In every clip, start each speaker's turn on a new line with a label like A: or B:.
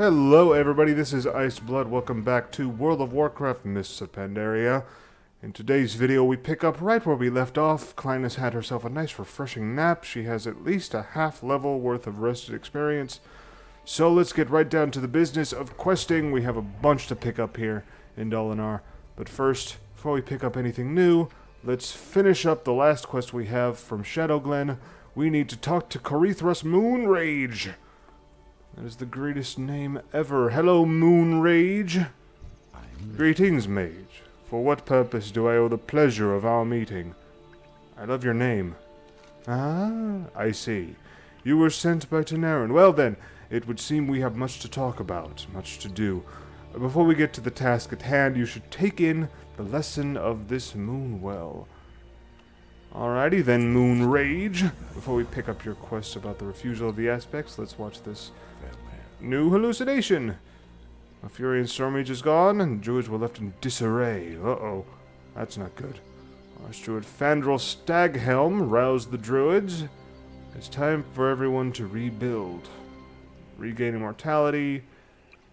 A: Hello everybody, this is Iceblood. Welcome back to World of Warcraft Mists of Pandaria. In today's video we pick up right where we left off. Kleinne has had herself a nice refreshing nap. She has at least a half level worth of rested experience. So let's get right down to the business of questing. We have a bunch to pick up here in Dalinar. But first, before we pick up anything new, let's finish up the last quest we have from Shadowglen. We need to talk to MOONRAGE. That is the greatest name ever. Hello, MOONRAGE. Greetings, mage. For what purpose do I owe the pleasure of our meeting? I love your name. Ah, I see. You were sent by Tanarin. Well then, it would seem we have much to talk about, much to do. Before we get to the task at hand, you should take in the lesson of this Moonwell. Alrighty then, MOONRAGE. Before we pick up your quest about the refusal of the aspects, let's watch this new hallucination. A Furious Stormage is gone, and druids were left in disarray. Uh-oh. That's not good. Archdruid Fandral Staghelm roused the druids. It's time for everyone to rebuild. Regain immortality,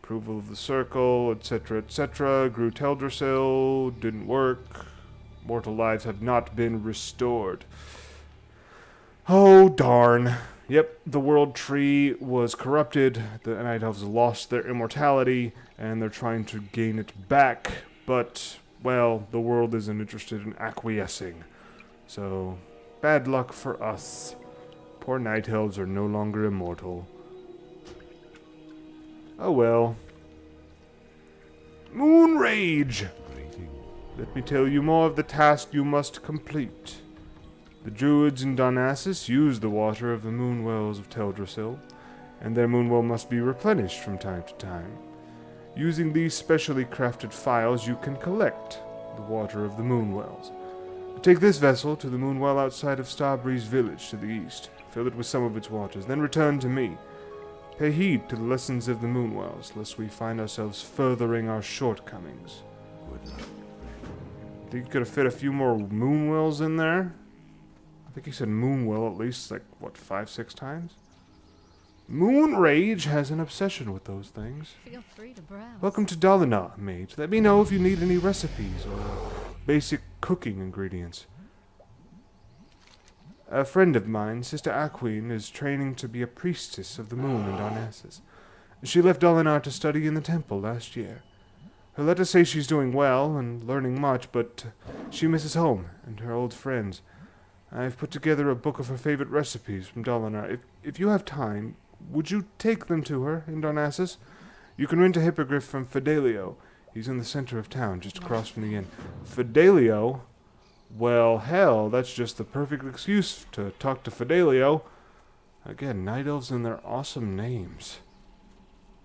A: approval of the circle, etc., etc. Grew Teldrassil, didn't work. Mortal lives have not been restored. Oh, darn. Yep, the world tree was corrupted, the Night Elves lost their immortality, and they're trying to gain it back, but, well, the world isn't interested in acquiescing. So, bad luck for us. Poor Night Elves are no longer immortal. Oh well. MOONRAGE! Let me tell you more of the task you must complete. The druids in Darnassus use the water of the moonwells of Teldrassil, and their moonwell must be replenished from time to time. Using these specially crafted phials, you can collect the water of the moonwells. Take this vessel to the moonwell outside of Starbreeze village to the east. Fill it with some of its waters, then return to me. Pay heed to the lessons of the moonwells, lest we find ourselves furthering our shortcomings. Good luck. Think you could have fit a few more moonwells in there? I think he said moonwell at least, like, what, 5-6 times? MOONRAGE has an obsession with those things.
B: Feel free to browse.
A: Welcome to Dalinar, mage. Let me know if you need any recipes or basic cooking ingredients. A friend of mine, Sister Aquine, is training to be a priestess of the moon in Darnassus. She left Dalinar to study in the temple last year. Her letters say she's doing well and learning much, but she misses home and her old friends. I've put together a book of her favorite recipes from Dalinar. If you have time, would you take them to her in Darnassus? You can rent a hippogriff from Fidelio. He's in the center of town, just across from the inn. Fidelio? Well, hell, that's just the perfect excuse to talk to Fidelio. Again, Night Elves and their awesome names.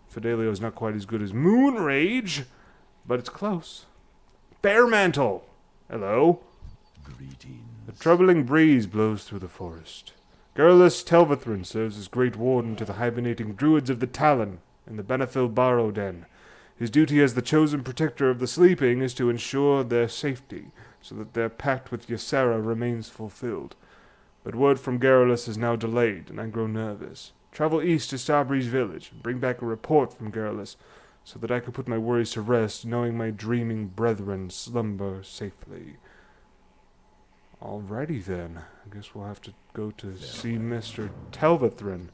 A: Fidelio's not quite as good as MOONRAGE, but it's close. Bearmantle! Hello?
C: Greetings.
A: A troubling breeze blows through the forest. Garrulus Telvathrin serves as Great Warden to the hibernating druids of the Talon in the Benefil Barrow Den. His duty as the chosen protector of the sleeping is to ensure their safety, so that their pact with Ysera remains fulfilled. But word from Garrulus is now delayed, and I grow nervous. Travel east to Starbreeze village, and bring back a report from Garrulus, so that I can put my worries to rest, knowing my dreaming brethren slumber safely. Alrighty then. I guess we'll have to go to see Mr. Telvathrin,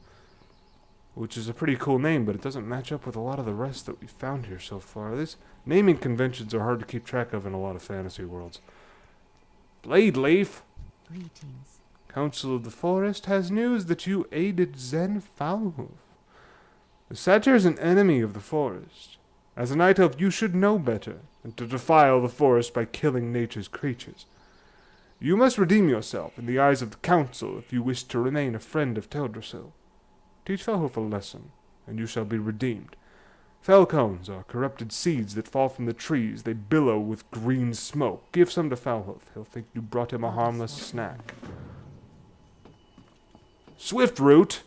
A: which is a pretty cool name, but it doesn't match up with a lot of the rest that we found here so far. These naming conventions are hard to keep track of in a lot of fantasy worlds. Blade Leaf!
B: Greetings.
A: Council of the Forest has news that you aided Zen Foulhoof. The satyr is an enemy of the forest. As a night elf, you should know better than to defile the forest by killing nature's creatures. You must redeem yourself in the eyes of the council if you wish to remain a friend of Teldrassil. Teach Foulhoof a lesson, and you shall be redeemed. Falcons are corrupted seeds that fall from the trees. They billow with green smoke. Give some to Foulhoof. He'll think you brought him a harmless snack. Swiftroot!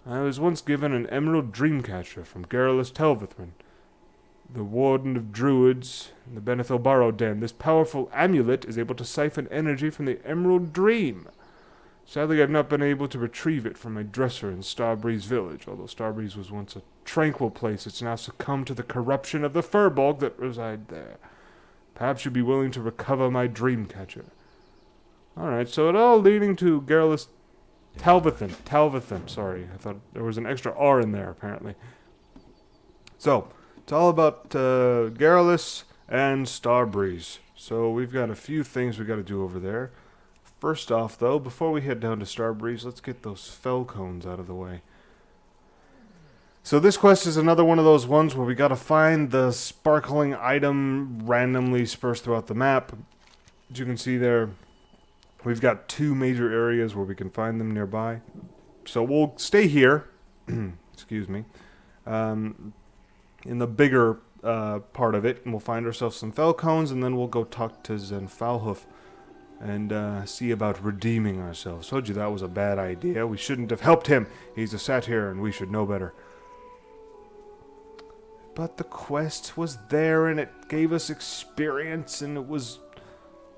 A: I was once given an emerald dreamcatcher from Garrulus Telvathrin, the warden of druids in the Benefil Barrow Den. This powerful amulet is able to siphon energy from the emerald dream. Sadly, I've not been able to retrieve it from my dresser in Starbreeze Village. Although Starbreeze was once a tranquil place, it's now succumbed to the corruption of the furbolg that reside there. Perhaps you'd be willing to recover my dream catcher. Alright, so it all leading to Garrulus Talvathan, sorry. I thought there was an extra R in there, apparently. So, it's all about Garrulus and Starbreeze. So we've got a few things we got to do over there. First off, though, before we head down to Starbreeze, let's get those fell cones out of the way. So this quest is another one of those ones where we got to find the sparkling item randomly dispersed throughout the map. As you can see there, we've got 2 major areas where we can find them nearby. So we'll stay here, excuse me, in the bigger part of it, and we'll find ourselves some fell cones, and then we'll go talk to Zenfalhoof and see about redeeming ourselves. Told you that was a bad idea. We shouldn't have helped him. He's a satyr, and we should know better. But the quest was there, and it gave us experience, and it was,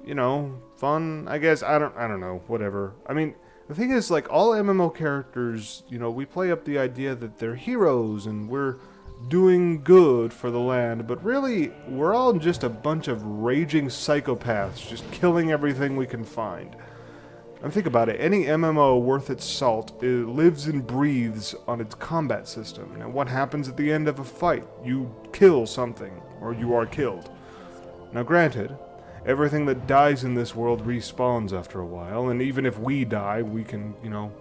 A: you know, fun, I guess. I don't know, whatever. I mean, the thing is, like, all MMO characters, you know, we play up the idea that they're heroes, and we're doing good for the land, but really, we're all just a bunch of raging psychopaths, just killing everything we can find. And think about it, any MMO worth its salt, it lives and breathes on its combat system. Now, what happens at the end of a fight? You kill something, or you are killed. Now, granted, everything that dies in this world respawns after a while, and even if we die, we can, you know,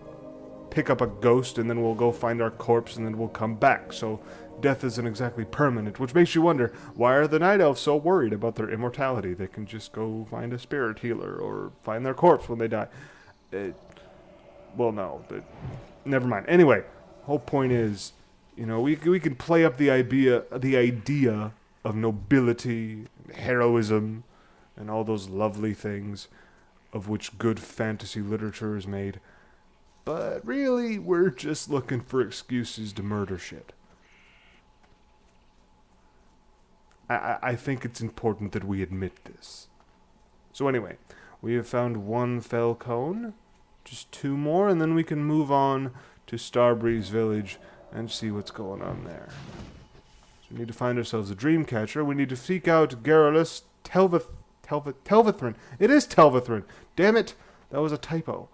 A: pick up a ghost, and then we'll go find our corpse, and then we'll come back. So death isn't exactly permanent, which makes you wonder, why are the Night Elves so worried about their immortality? They can just go find a spirit healer, or find their corpse when they die. Well, no, never mind. Anyway, whole point is, you know, we can play up the idea of nobility, heroism, and all those lovely things of which good fantasy literature is made. But really, we're just looking for excuses to murder shit. I think it's important that we admit this. So anyway, we have found 1 fell cone, just 2 more, and then we can move on to Starbreeze Village and see what's going on there. So we need to find ourselves a dream catcher. We need to seek out Garrulus Telvathrin. It is Telvathrin. Damn it, that was a typo.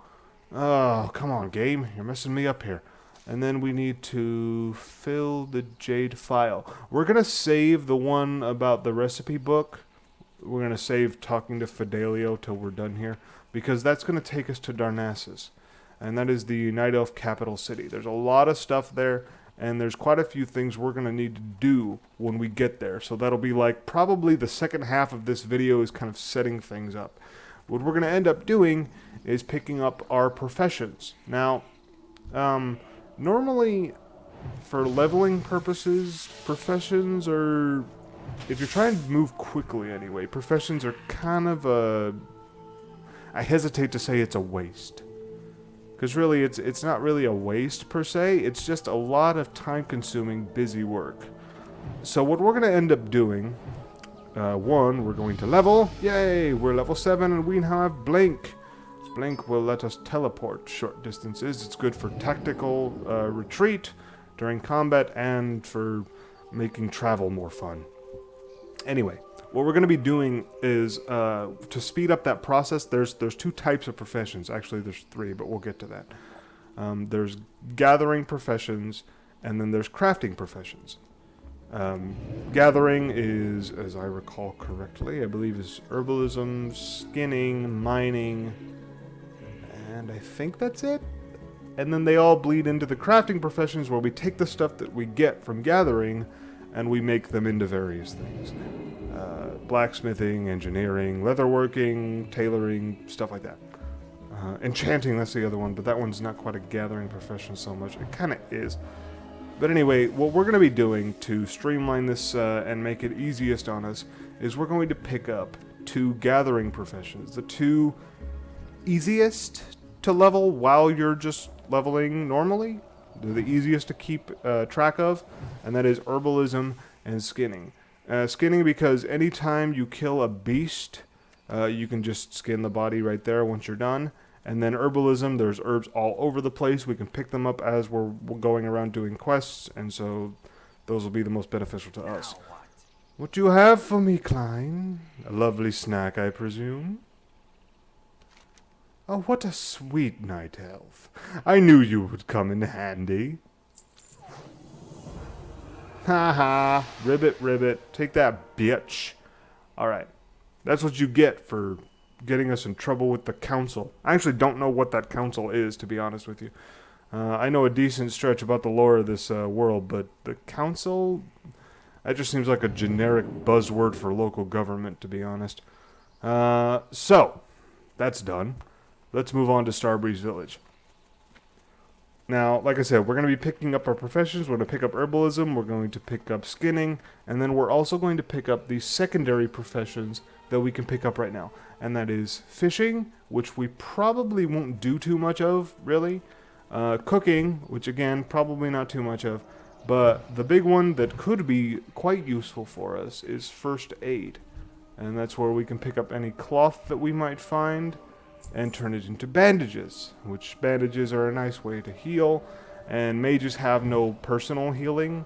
A: Oh, come on, game. You're messing me up here. And then we need to fill the jade file. We're going to save the one about the recipe book. We're going to save talking to Fidelio till we're done here, because that's going to take us to Darnassus. And that is the Night Elf capital city. There's a lot of stuff there, and there's quite a few things we're going to need to do when we get there. So that'll be like probably the second half of this video is kind of setting things up. What we're going to end up doing is picking up our professions. Now, normally, for leveling purposes, professions are, if you're trying to move quickly anyway, professions are kind of I hesitate to say it's a waste. Because really, it's not really a waste per se, it's just a lot of time-consuming, busy work. So what we're going to end up doing, 1, we're going to level. Yay, we're level 7 and we now have Blink. Blink will let us teleport short distances. It's good for tactical retreat during combat and for making travel more fun. Anyway, what we're going to be doing is, to speed up that process, there's 2 types of professions. Actually, there's 3, but we'll get to that. There's gathering professions, and then there's crafting professions. Gathering is, as I recall correctly, I believe is herbalism, skinning, mining, and I think that's it. And then they all bleed into the crafting professions, where we take the stuff that we get from gathering and we make them into various things. Blacksmithing, engineering, leatherworking, tailoring, stuff like that. Enchanting, that's the other one, but that one's not quite a gathering profession so much. It kind of is. But anyway, what we're going to be doing to streamline this and make it easiest on us is we're going to pick up 2 gathering professions. The 2 easiest to level while you're just leveling normally. They're the easiest to keep track of, and that is herbalism and skinning. Skinning because anytime you kill a beast, you can just skin the body right there once you're done. And then herbalism, there's herbs all over the place. We can pick them up as we're going around doing quests, and so those will be the most beneficial to us. What do you have for me, Kleinne? A lovely snack, I presume? Oh, what a sweet night elf. I knew you would come in handy. Ha ha. Ribbit, ribbit. Take that, bitch. Alright. That's what you get for getting us in trouble with the council. I actually don't know what that council is, to be honest with you. I know a decent stretch about the lore of this world, but the council... That just seems like a generic buzzword for local government, to be honest. So, that's done. Let's move on to Starbreeze Village. Now, like I said, we're going to be picking up our professions. We're going to pick up herbalism. We're going to pick up skinning. And then we're also going to pick up the secondary professions that we can pick up right now. And that is fishing, which we probably won't do too much of, really. Cooking, which again, probably not too much of. But the big one that could be quite useful for us is first aid. And that's where we can pick up any cloth that we might find and turn it into bandages, which bandages are a nice way to heal, and mages have no personal healing,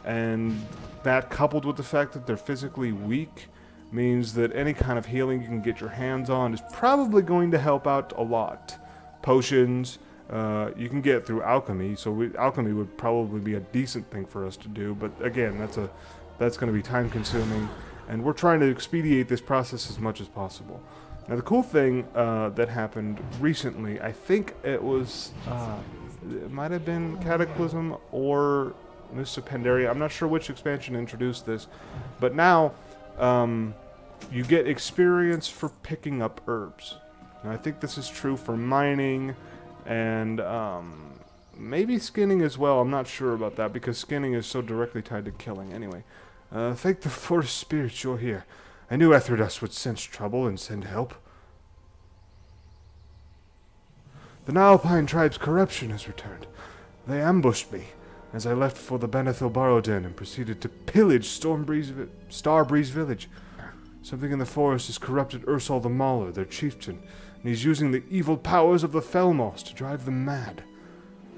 A: and that coupled with the fact that they're physically weak means that any kind of healing you can get your hands on is probably going to help out a lot. Potions, you can get through alchemy, so alchemy would probably be a decent thing for us to do, but again, that's going to be time consuming, and we're trying to expedite this process as much as possible. Now, the cool thing that happened recently, I think it was, it might have been Cataclysm or Mists of Pandaria. I'm not sure which expansion introduced this, but now you get experience for picking up herbs. Now, I think this is true for mining and maybe skinning as well. I'm not sure about that because skinning is so directly tied to killing. Anyway, thank the forest spirits you're here. I knew Darnassus would sense trouble and send help. The Nilpine tribe's corruption has returned. They ambushed me as I left for the Banithil Burrow Den and proceeded to pillage Starbreeze Village. Something in the forest has corrupted Ursol the Mauler, their chieftain, and he's using the evil powers of the Felmoss to drive them mad.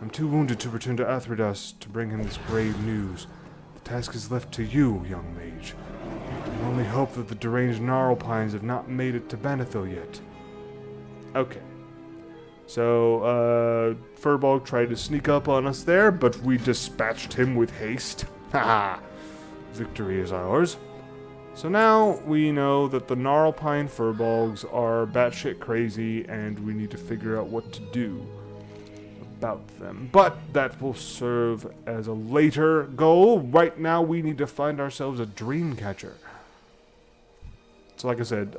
A: I'm too wounded to return to Darnassus to bring him this grave news. The task is left to you, young mage. I only hope that the deranged Gnarlpines have not made it to Banithil yet. Okay. So, Furbolg tried to sneak up on us there, but we dispatched him with haste. Haha! Victory is ours. So now we know that the Gnarlpine Furbolgs are batshit crazy, and we need to figure out what to do about them. But that will serve as a later goal. Right now we need to find ourselves a dream catcher. So like I said,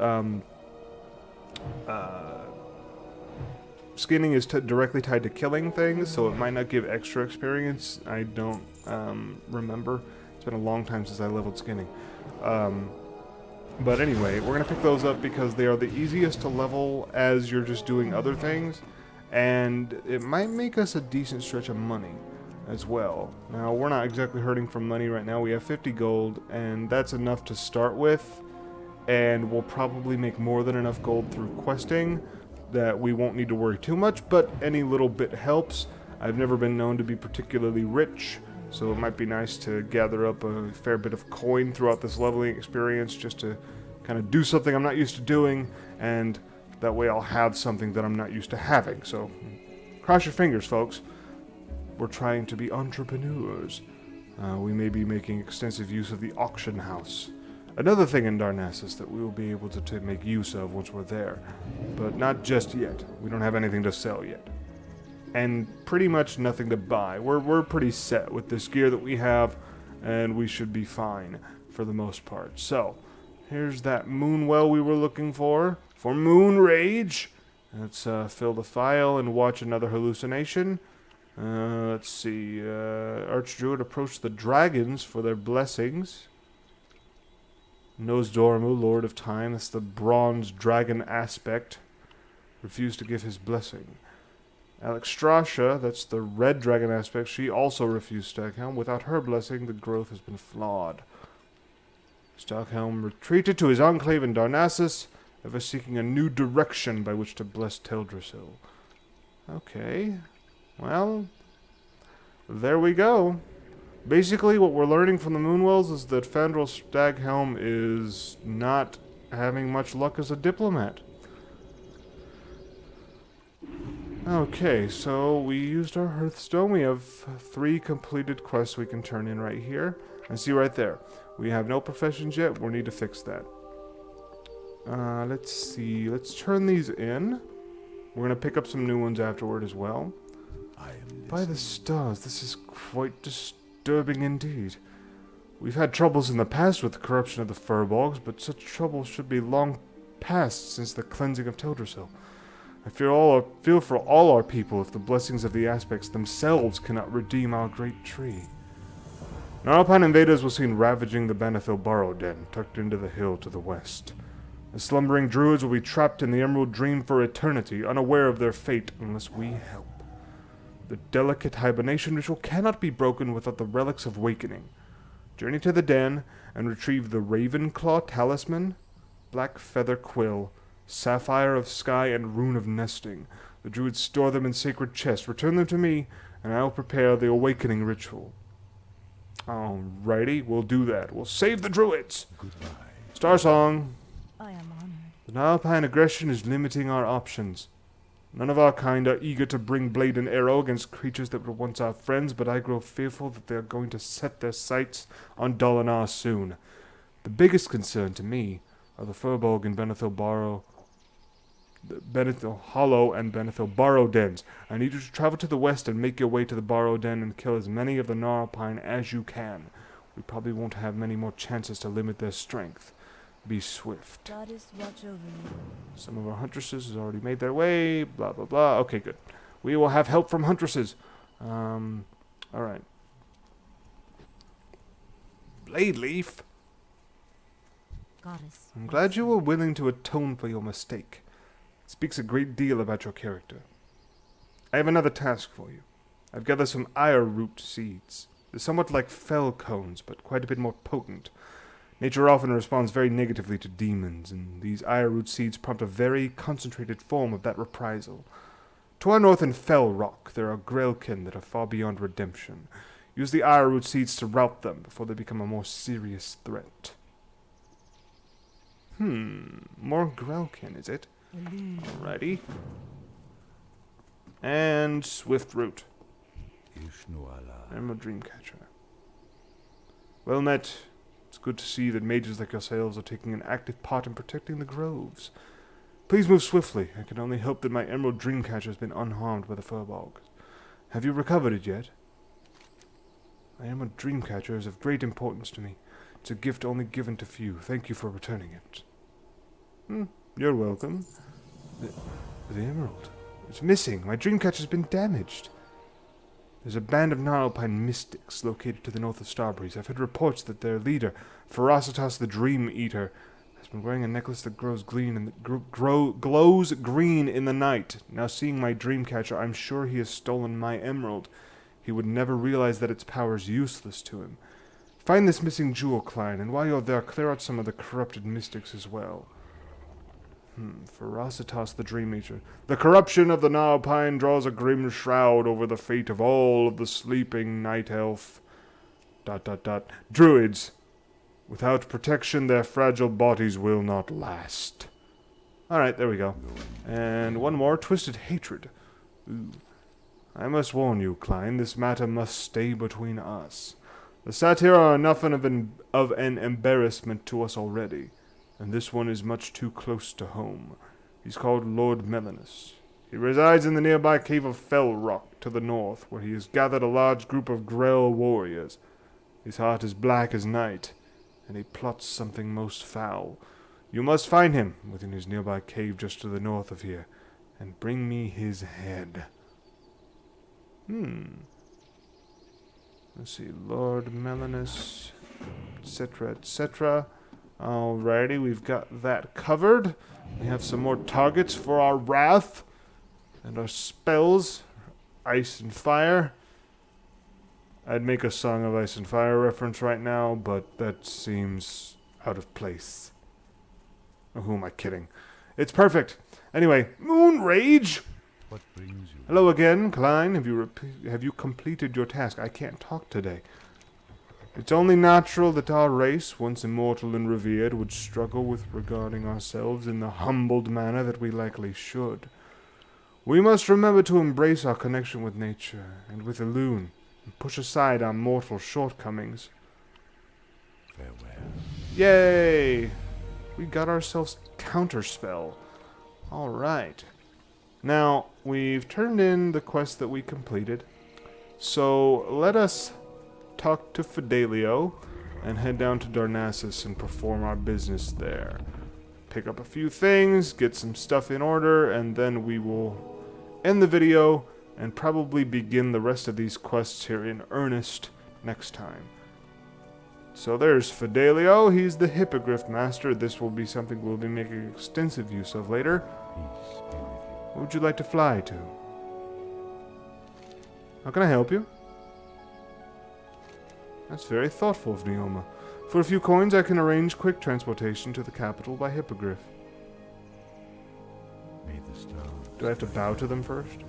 A: skinning is directly tied to killing things, so it might not give extra experience. I don't remember. It's been a long time since I leveled skinning. But anyway, we're going to pick those up because they are the easiest to level as you're just doing other things, and it might make us a decent stretch of money as well. Now, we're not exactly hurting for money right now. We have 50 gold, and that's enough to start with, and we'll probably make more than enough gold through questing that we won't need to worry too much, but any little bit helps. I've never been known to be particularly rich, so it might be nice to gather up a fair bit of coin throughout this leveling experience just to kind of do something I'm not used to doing, and that way I'll have something that I'm not used to having. So cross your fingers, folks. We're trying to be entrepreneurs. We may be making extensive use of the auction house. Another thing in Darnassus that we will be able to make use of once we're there. But not just yet. We don't have anything to sell yet. And pretty much nothing to buy. We're pretty set with this gear that we have, and we should be fine for the most part. So, here's that moon well we were looking for MOONRAGE. Let's fill the file and watch another hallucination. Let's see. Archdruid approached the dragons for their blessings. Nosdormu, Lord of Time, that's the bronze dragon aspect, refused to give his blessing. Alexstrasza, that's the red dragon aspect, she also refused Stockhelm. Without her blessing, the growth has been flawed. Stockhelm retreated to his enclave in Darnassus, ever seeking a new direction by which to bless Teldrassil. Okay. Well, there we go. Basically, what we're learning from the Moonwells is that Fandral Staghelm is not having much luck as a diplomat. Okay, so we used our Hearthstone. We have 3 completed quests we can turn in right here. And see right there. We have no professions yet. We'll need to fix that. Let's see. Let's turn these in. We're going to pick up some new ones afterward as well. By the stars, this is quite disturbing indeed. We've had troubles in the past with the corruption of the Furbolgs, but such troubles should be long past since the cleansing of Teldrassil. I feel for all our people if the blessings of the aspects themselves cannot redeem our great tree. Gnarlpine invaders were seen ravaging the Banithil Burrow Den, tucked into the hill to the west. The slumbering druids will be trapped in the Emerald Dream for eternity, unaware of their fate unless we help. The delicate hibernation ritual cannot be broken without the relics of Wakening. Journey to the den and retrieve the Ravenclaw Talisman, Black Feather Quill, Sapphire of Sky, and Rune of Nesting. The druids store them in sacred chests. Return them to me, and I will prepare the awakening ritual. Alrighty, we'll do that. We'll save the druids!
C: Goodbye.
A: Star Song!
B: I am honored.
A: The Gnarlpine aggression is limiting our options. None of our kind are eager to bring blade and arrow against creatures that were once our friends, but I grow fearful that they are going to set their sights on Dalinar soon. The biggest concern to me are the Furbolg and Banithil Hollow and Banithil Burrow dens. I need you to travel to the west and make your way to the Burrow den and kill as many of the Gnarlpine as you can. We probably won't have many more chances to limit their strength. Be swift.
B: Goddess, watch over you.
A: Some of our huntresses has already made their way. Blah, blah, blah. Okay, good. We will have help from huntresses. Alright. Blade Leaf.
B: Goddess.
A: I'm glad you were willing to atone for your mistake. It speaks a great deal about your character. I have another task for you. I've gathered some root seeds. They're somewhat like fell cones, but quite a bit more potent. Nature often responds very negatively to demons, and these root seeds prompt a very concentrated form of that reprisal. To our north in Fell Rock, there are Grelkin that are far beyond redemption. Use the root seeds to rout them before they become a more serious threat. More Grelkin, is it? Alrighty. And Swift Root. Emerald Dreamcatcher. Well met. It's good to see that mages like yourselves are taking an active part in protecting the groves. Please move swiftly. I can only hope that my Emerald Dreamcatcher has been unharmed by the Furbolg. Have you recovered it yet? My Emerald Dreamcatcher is of great importance to me. It's a gift only given to few. Thank you for returning it. You're welcome. The emerald. It's missing. My Dreamcatcher's been damaged. There's a band of Gnarlpine mystics located to the north of Starbreeze. I've heard reports that their leader, Ferocitas the Dream Eater, has been wearing a necklace that glows green in the night. Now seeing my Dreamcatcher, I'm sure he has stolen my emerald. He would never realize that its power is useless to him. Find this missing jewel, Kleinne, and while you're there, clear out some of the corrupted mystics as well. Ferocitas the Dream Eater. The corruption of the Gnarlpine draws a grim shroud over the fate of all of the sleeping night elf. ... Druids. Without protection, their fragile bodies will not last. Alright, there we go. And one more, Twisted Hatred. Ooh. I must warn you, Kleinne, this matter must stay between us. The Satyr are enough of an embarrassment to us already. And this one is much too close to home. He's called Lord Melanus. He resides in the nearby cave of Fell Rock to the north, where he has gathered a large group of Grell warriors. His heart is black as night, and he plots something most foul. You must find him within his nearby cave just to the north of here, and bring me his head. Let's see, Lord Melanus, etc., etc. Alrighty, we've got that covered. We have some more targets for our wrath. And our spells. Ice and fire. I'd make a Song of Ice and Fire reference right now, but that seems out of place. Oh, who am I kidding? It's perfect. Anyway, MOONRAGE!
C: What brings you?
A: Hello again, Kleinne. Have you completed your task? I can't talk today. It's only natural that our race, once immortal and revered, would struggle with regarding ourselves in the humbled manner that we likely should. We must remember to embrace our connection with nature and with Elune, and push aside our mortal shortcomings.
C: Farewell.
A: Yay! We got ourselves Counterspell. Alright. Now, we've turned in the quest that we completed. So, let us talk to Fidelio and head down to Darnassus and perform our business there. Pick up a few things, get some stuff in order, and then we will end the video and probably begin the rest of these quests here in earnest next time. So there's Fidelio. He's the Hippogriff Master. This will be something we'll be making extensive use of later.
C: Peace be with you.
A: Where would you like to fly to? How can I help you? That's very thoughtful of Neoma. For a few coins, I can arrange quick transportation to the capital by Hippogriff.
C: May the stars.
A: Do I have to bow to them first?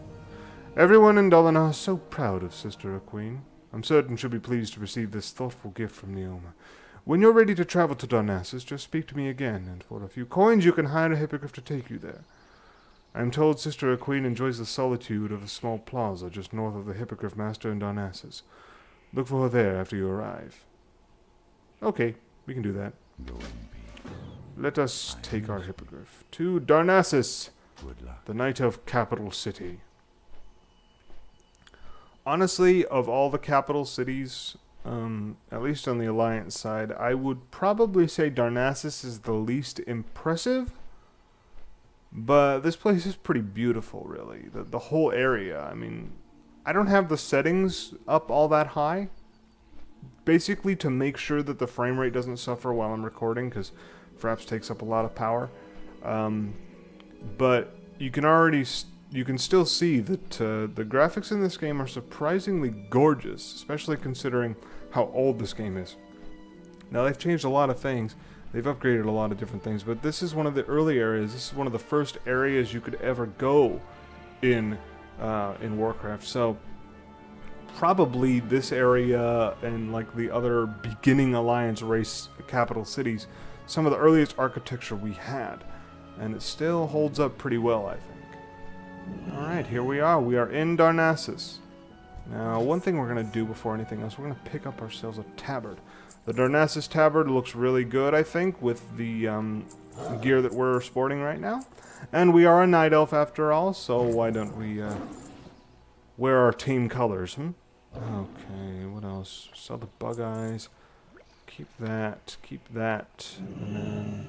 A: Everyone in Darnassus is so proud of Sister Aqueen. I'm certain she'll be pleased to receive this thoughtful gift from Neoma. When you're ready to travel to Darnassus, just speak to me again, and for a few coins you can hire a hippogriff to take you there. I am told Sister Aqueen enjoys the solitude of a small plaza just north of the Hippogriff Master in Darnassus. Look for her there after you arrive. Okay, we can do that.
C: Go in peace.
A: Let us take our hippogriff to Darnassus,
C: Good luck.
A: the Night Elf capital city. Honestly, of all the capital cities, at least on the Alliance side, I would probably say Darnassus is the least impressive. But this place is pretty beautiful, really. The whole area. I mean, I don't have the settings up all that high. Basically to make sure that the frame rate doesn't suffer while I'm recording, because Fraps takes up a lot of power. But you can still see that the graphics in this game are surprisingly gorgeous, especially considering how old this game is. Now, they've changed a lot of things. They've upgraded a lot of different things, but this is one of the early areas. This is one of the first areas you could ever go in Warcraft. So probably this area and like the other beginning Alliance race capital cities, some of the earliest architecture we had, and it still holds up pretty well, I think. Alright, here we are. We are in Darnassus. Now, one thing we're going to do before anything else, we're going to pick up ourselves a tabard. The Darnassus tabard looks really good, I think, with the gear that we're sporting right now. And we are a night elf after all, so why don't we wear our team colors, Okay, what else? Sell the bug eyes. Keep that, and then...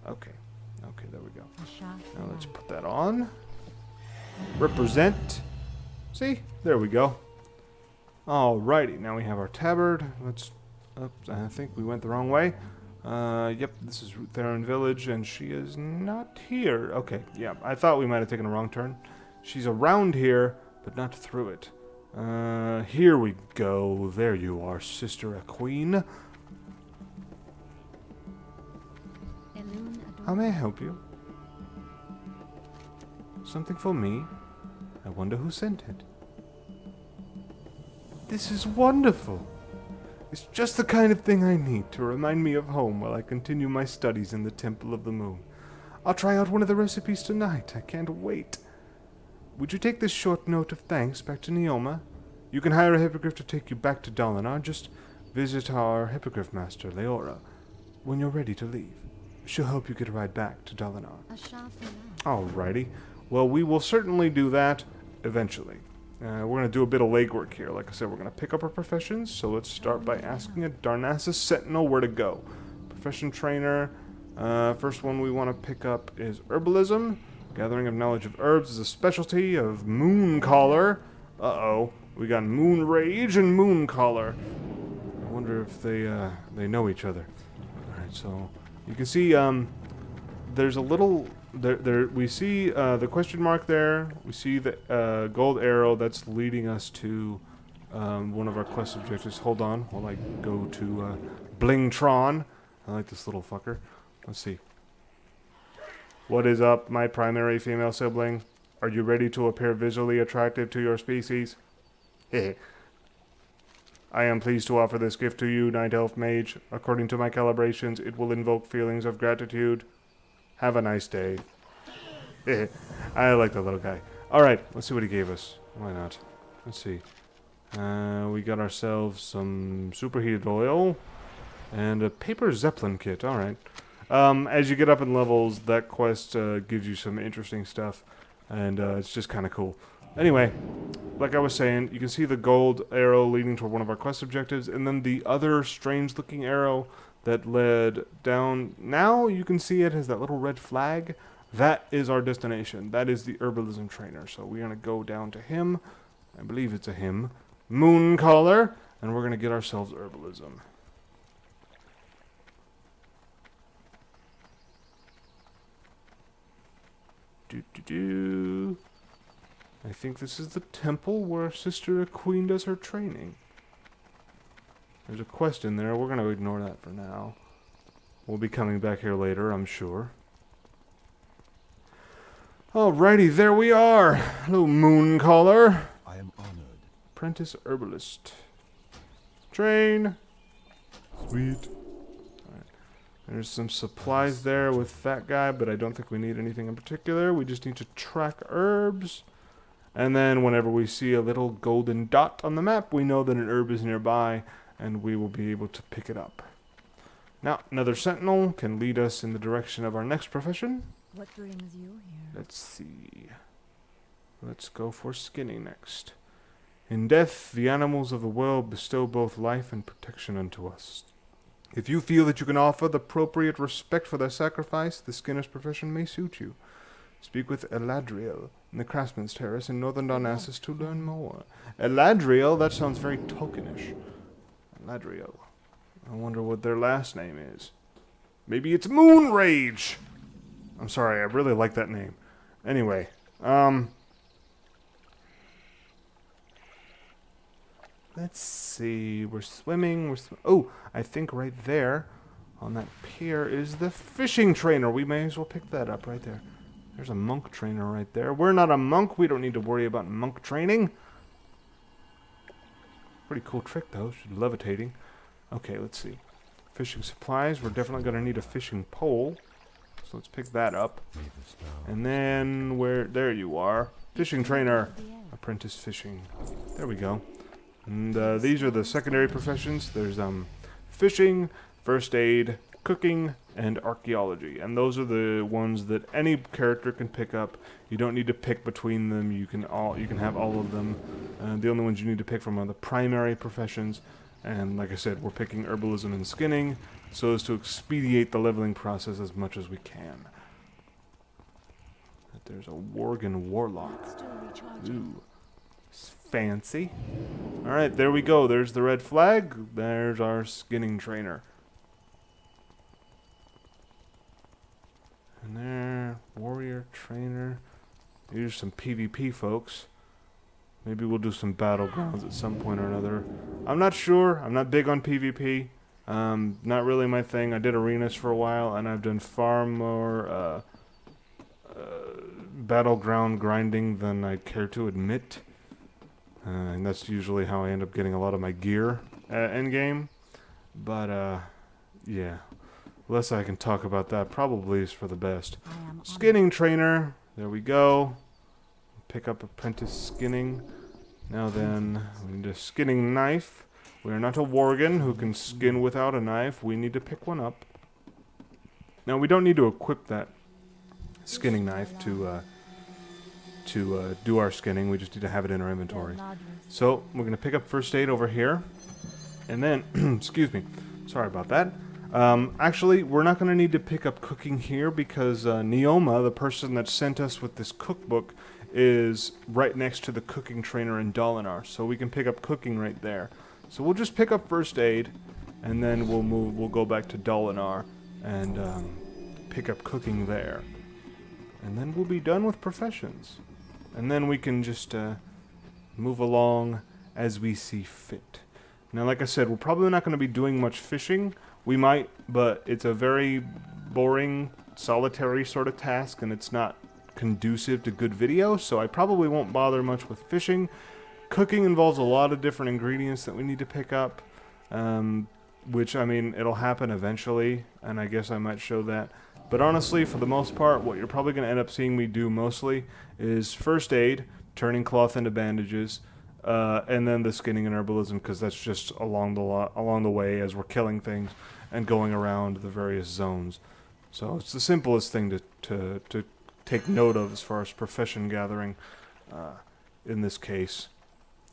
A: Okay, there we go. Now let's put that on. Represent. See? There we go. Alrighty, now we have our tabard. Let's... Oops, I think we went the wrong way. Yep, this is Theron Village, and she is not here. Okay, yeah, I thought we might have taken a wrong turn. She's around here, but not through it. Here we go. There you are, Sister Aqueen. How may I help you? Something for me? I wonder who sent it. This is wonderful. It's just the kind of thing I need to remind me of home while I continue my studies in the Temple of the Moon. I'll try out one of the recipes tonight. I can't wait. Would you take this short note of thanks back to Neoma? You can hire a hippogriff to take you back to Dalinar. Just visit our hippogriff master, Leora, when you're ready to leave. She'll help you get a ride back to Dalinar. Alrighty. Well, we will certainly do that eventually. We're going to do a bit of legwork here. Like I said, we're going to pick up our professions. So let's start by asking a Darnassus Sentinel where to go. Profession trainer. First one we want to pick up is herbalism. Gathering of knowledge of herbs is a specialty of Mooncaller. Uh-oh. We got MOONRAGE and Mooncaller. I wonder if they know each other. Alright, so you can see there's a little... we see the question mark there. We see the gold arrow that's leading us to one of our quest objectives. Hold on while I go to Blingtron. I like this little fucker. Let's see. What is up, my primary female sibling? Are you ready to appear visually attractive to your species? Heh. I am pleased to offer this gift to you, Night Elf Mage. According to my calibrations, it will invoke feelings of gratitude. Have a nice day. Heh. I like that little guy. Alright, let's see what he gave us. Why not? Let's see. We got ourselves some superheated oil and a paper zeppelin kit. Alright. As you get up in levels, that quest gives you some interesting stuff, and it's just kind of cool. Anyway, like I was saying, you can see the gold arrow leading toward one of our quest objectives, and then the other strange-looking arrow that led down. Now you can see it has that little red flag. That is our destination. That is the herbalism trainer. So we're going to go down to him. I believe it's a him. Mooncaller, and we're going to get ourselves herbalism. I think this is the temple where Sister Queen does her training. There's a quest in there. We're going to ignore that for now. We'll be coming back here later, I'm sure. Alrighty, there we are. Hello, Mooncaller.
C: I am honored.
A: Apprentice Herbalist. Train. Sweet. Alright. There's some supplies there with that guy, but I don't think we need anything in particular. We just need to track herbs. And then whenever we see a little golden dot on the map, we know that an herb is nearby, and we will be able to pick it up. Now, another sentinel can lead us in the direction of our next profession.
B: What brings you here?
A: Let's see. Let's go for skinning next. In death, the animals of the world bestow both life and protection unto us. If you feel that you can offer the appropriate respect for their sacrifice, the skinner's profession may suit you. Speak with Eladriel in the Craftsman's Terrace in northern Darnassus to learn more. Eladriel? That sounds very tokenish. Eladriel. I wonder what their last name is. Maybe it's MOONRAGE! I'm sorry, I really like that name. Anyway, let's see. We're swimming. Oh, I think right there on that pier is the fishing trainer. We may as well pick that up right there. There's a monk trainer right there. We're not a monk. We don't need to worry about monk training. Pretty cool trick, though. She's levitating. Okay, let's see. Fishing supplies. We're definitely going to need a fishing pole. So let's pick that up. And then, there you are. Fishing trainer. Apprentice fishing. There we go. And these are the secondary professions. There's fishing, first aid, cooking, and archaeology. And those are the ones that any character can pick up. You don't need to pick between them. You can have all of them. The only ones you need to pick from are the primary professions. And like I said, we're picking herbalism and skinning so as to expedite the leveling process as much as we can. There's a Worgen Warlock.
B: Still recharging.
A: Ooh. Fancy. Alright, there we go. There's the red flag. There's our skinning trainer. And there, warrior trainer. Here's some PvP folks. Maybe we'll do some battlegrounds at some point or another. I'm not sure. I'm not big on PvP. Not really my thing. I did arenas for a while, and I've done far more battleground grinding than I care to admit. And that's usually how I end up getting a lot of my gear endgame. But, yeah. Less I can talk about that probably is for the best. Skinning trainer. There we go. Pick up apprentice skinning. Now then, we need a skinning knife. We are not a Worgen who can skin without a knife. We need to pick one up. Now we don't need to equip that skinning knife to do our skinning. We just need to have it in our inventory. So we're going to pick up first aid over here. And then, excuse me, sorry about that. Actually, we're not going to need to pick up cooking here because Neoma, the person that sent us with this cookbook, is right next to the cooking trainer in Dalinar. So we can pick up cooking right there. So we'll just pick up first aid, and then we'll go back to Dalinar and pick up cooking there. And then we'll be done with professions. And then we can just move along as we see fit. Now, like I said, we're probably not going to be doing much fishing. We might, but it's a very boring solitary sort of task, and it's not conducive to good video, so I probably won't bother much with fishing. Cooking involves a lot of different ingredients that we need to pick up, which, I mean, it'll happen eventually, and I guess I might show that. But honestly, for the most part, what you're probably going to end up seeing me do mostly is first aid, turning cloth into bandages, and then the skinning and herbalism, because that's just along the way as we're killing things and going around the various zones. So it's the simplest thing to take note of as far as profession gathering in this case.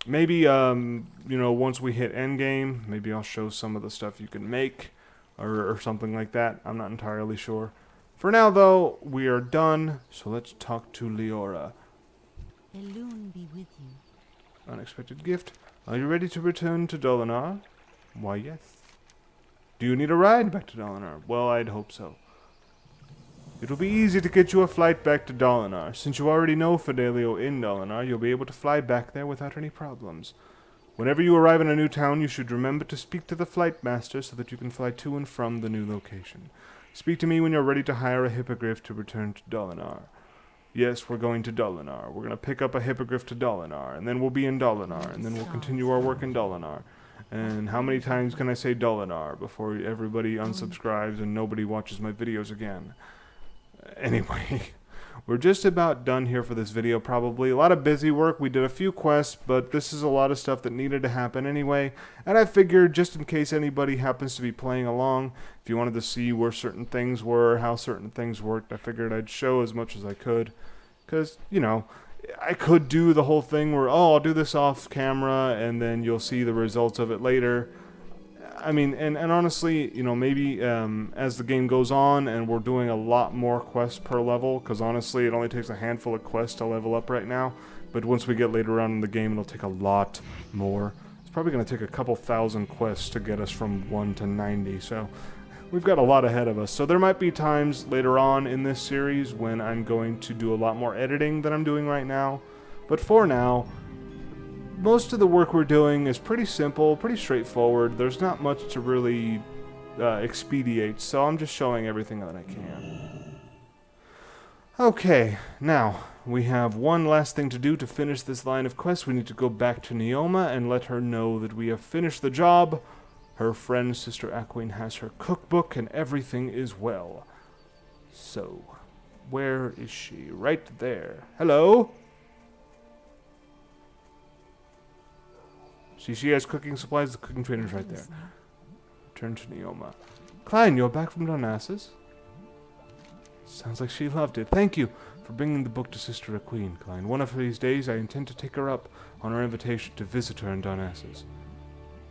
A: Maybe, you know, once we hit endgame, maybe I'll show some of the stuff you can make or something like that. I'm not entirely sure. For now, though, we are done, so let's talk to Leora.
B: Elune be with you.
A: Unexpected gift. Are you ready to return to Dolinar? Why, yes. Do you need a ride back to Dolinar? Well, I'd hope so. It'll be easy to get you a flight back to Dolinar. Since you already know Fidelio in Dolinar, you'll be able to fly back there without any problems. Whenever you arrive in a new town, you should remember to speak to the flight master so that you can fly to and from the new location. Speak to me when you're ready to hire a hippogriff to return to Dolinar. Yes, we're going to Dolinar. We're going to pick up a hippogriff to Dolinar, and then we'll be in Dolinar, and then we'll continue our work in Dolinar. And how many times can I say Dolinar before everybody unsubscribes and nobody watches my videos again? Anyway, we're just about done here for this video, probably. A lot of busy work. We did a few quests, but this is a lot of stuff that needed to happen anyway. And I figured, just in case anybody happens to be playing along, if you wanted to see where certain things were, how certain things worked, I figured I'd show as much as I could. Because, you know, I could do the whole thing where, oh, I'll do this off camera, and then you'll see the results of it later. I mean, and honestly, you know, maybe as the game goes on and we're doing a lot more quests per level, because honestly, it only takes a handful of quests to level up right now, but once we get later on in the game, it'll take a lot more. It's probably going to take a couple thousand quests to get us from 1 to 90, so we've got a lot ahead of us. So there might be times later on in this series when I'm going to do a lot more editing than I'm doing right now, but for now, most of the work we're doing is pretty simple, pretty straightforward. There's not much to really expedite, so I'm just showing everything that I can. Okay, now, we have one last thing to do to finish this line of quests. We need to go back to Neoma and let her know that we have finished the job. Her friend, Sister Aquine, has her cookbook and everything is well. So, where is she? Right there. Hello? See, she has cooking supplies. The cooking trainer's right there. Turn to Neoma. Kleinne, you're back from Darnassus? Sounds like she loved it. Thank you for bringing the book to Sister Aquine, Kleinne. One of these days, I intend to take her up on her invitation to visit her in Darnassus.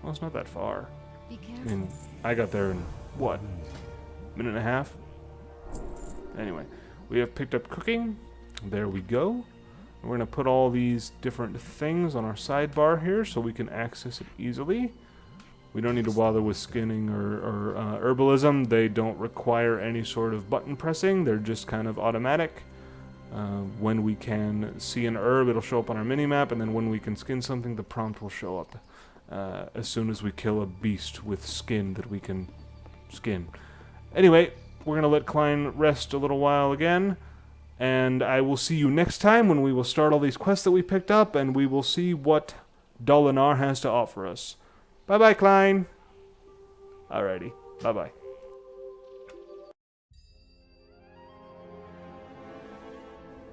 A: Well, it's not that far.
B: Be
A: I
B: careful.
A: mean, I got there in, what, minute and a half? Anyway, we have picked up cooking. There we go. We're going to put all these different things on our sidebar here so we can access it easily. We don't need to bother with skinning or herbalism. They don't require any sort of button pressing. They're just kind of automatic. When we can see an herb, it'll show up on our minimap, and then when we can skin something, the prompt will show up as soon as we kill a beast with skin that we can skin. Anyway, we're going to let Kleinne rest a little while again. And I will see you next time when we will start all these quests that we picked up, and we will see what Dolinar has to offer us. Bye-bye, Kleinne. Alrighty. Bye-bye.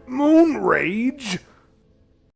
A: MOONRAGE?